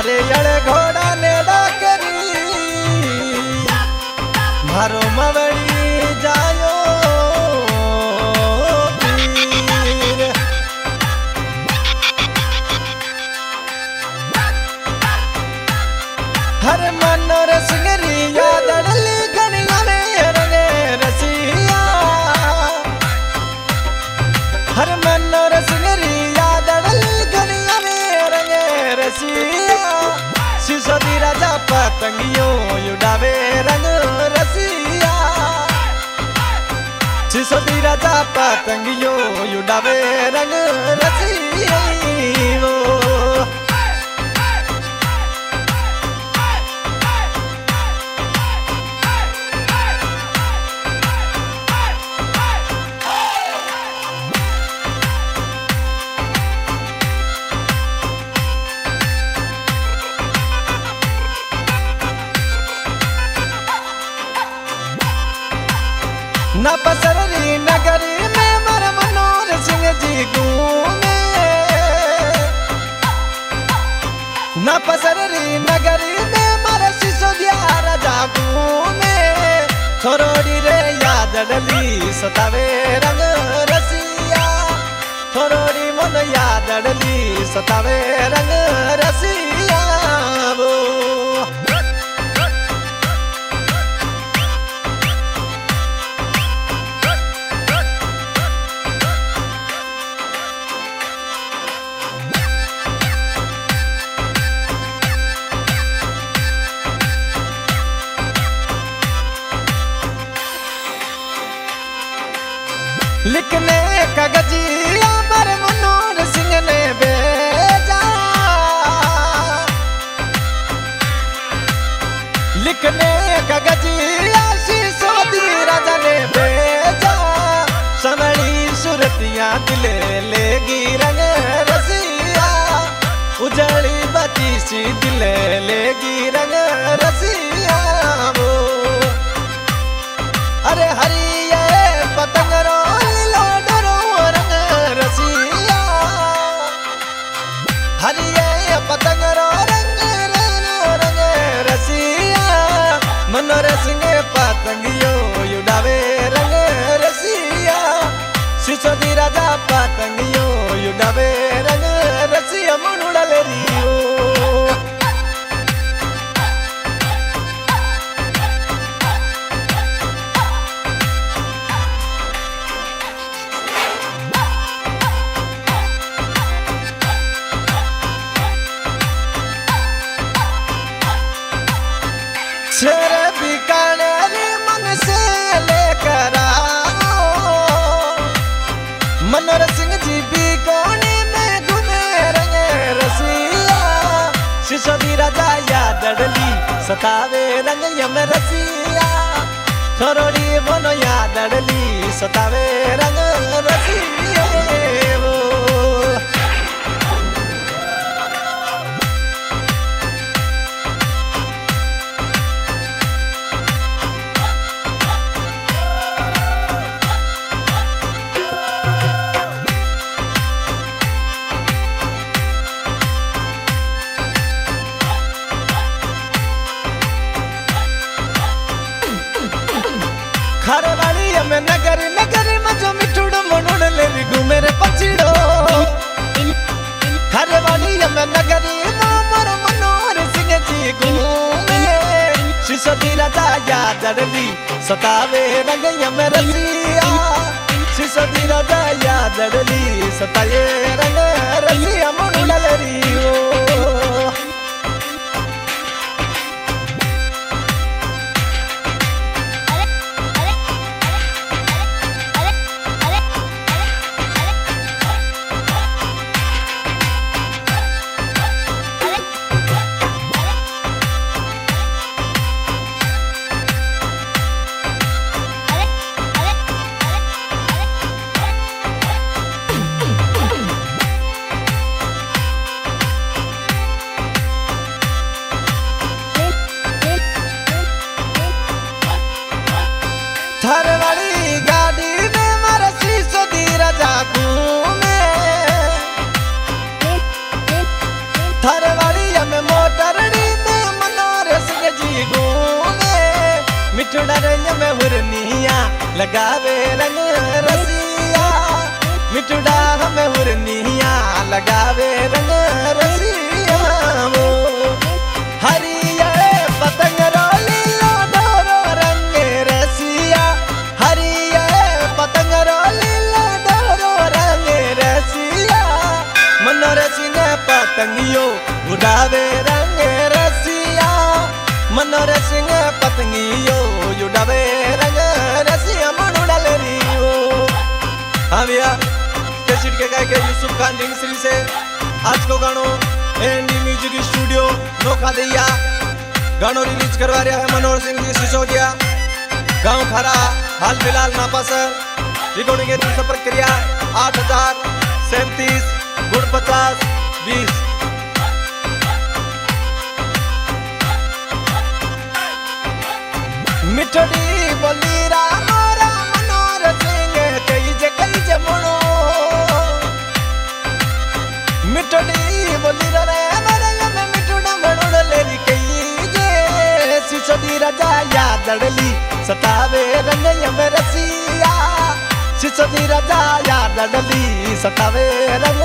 अरे अड़े घोड़ा नेड़ा करी मारो मवड़ी जायो पीर। हर मनो रसगरी याद अड़ली गनिया में रंगे रसिया। हर मनो रसगरी याद अड़ली गनिया में रंगे रसिया। सिसोदी राजा पतंगियों उड़ावे रंग रसिया। सिसोदी राजा पतंगियों उड़ावे रंग रसिया। न पसररी नगरी में मर मनोहर सिंह जी घूमे। न पसररी नगरी में मर सिसोदिया राजा घूमे। थोरोड़ी रे याद अड़ली सतावे रंग रसिया। थोरोड़ी मन याद अड़ली सतावे रंग रसिया। वो लिखने कागजिया पर मनोहर सिंह ने भेजा। लिखने कागजिया सिसोदी राजा ने भेजा। सवड़ी सुरतियां दिले लेगी रंग रसिया। उजड़ी बची सी दिले लेगी रंग रसिया। वो अरे हरिये पतंग रो पतंग रो रंग रंग रसिया। मनोहर सिंह पतंगियों उड़ावे रंग रसिया। सिसोदी राजा पतंगियों उड़ावे रंग रसिया। मुनुड़ल रियो शेर बीकानेर मन से लेकर आओ। मनोहर सिंह जी बीकाने में घूमे रंगे रसिया। सिसोदी राजा याद अड़ली सतावे रंग यम रसिया। थोरोड़ी मोनो याद अड़ली सतावे रंग रसिया। खरवाली में नगरी नगरी में जो मिठुड़ मुनुड़ ले घूमे रे पछिड़ो। खरवाली में नगरी मोर मनोहर सिंह जी घूमे। सिसोदी राजा याद अड़ली सतावे रंग यम रसिया। सिसोदी राजा याद अड़ली सतावे रंग रसिया। मुनुड़ल रियो लगावे रंग रसिया मिठुड़ा हमें हुरनिया लगावे रंग रसिया वो हरिये पतंग रोली लो डोरो रंग रसिया हरिये पतंग रोली लो डोरो रंग रसिया मनोर सिंह पतंगियो उड़ावे रंग रसिया मनोर सिंह पतंगियो उड़ावे रंग रसिया मनुड़ा ले रियो। हाँ भैया कैसेट के गायक यूसुफ खान ढिंगसरी से आज को गानो एंडी म्यूजिक स्टूडियो नोखा दैया गानो रिलीज करवा रहा है मनोहर सिंह जी सिसोदिया गांव खरा हाल फिलहाल नापासर रिकॉर्डिंग हेतु संपर्क क्रिया 8037 गुण 50 20। मिठड़ी बोली रा मोरा मनोहर सिंह कई जमणो मिठड़ी बोली रे मरल में मिठुड़ा मणुड़ लेरी कई जे सिसोदी राजा याद डली सतावे रंग रसिया सिसोदी राजा याद डली सतावे रंग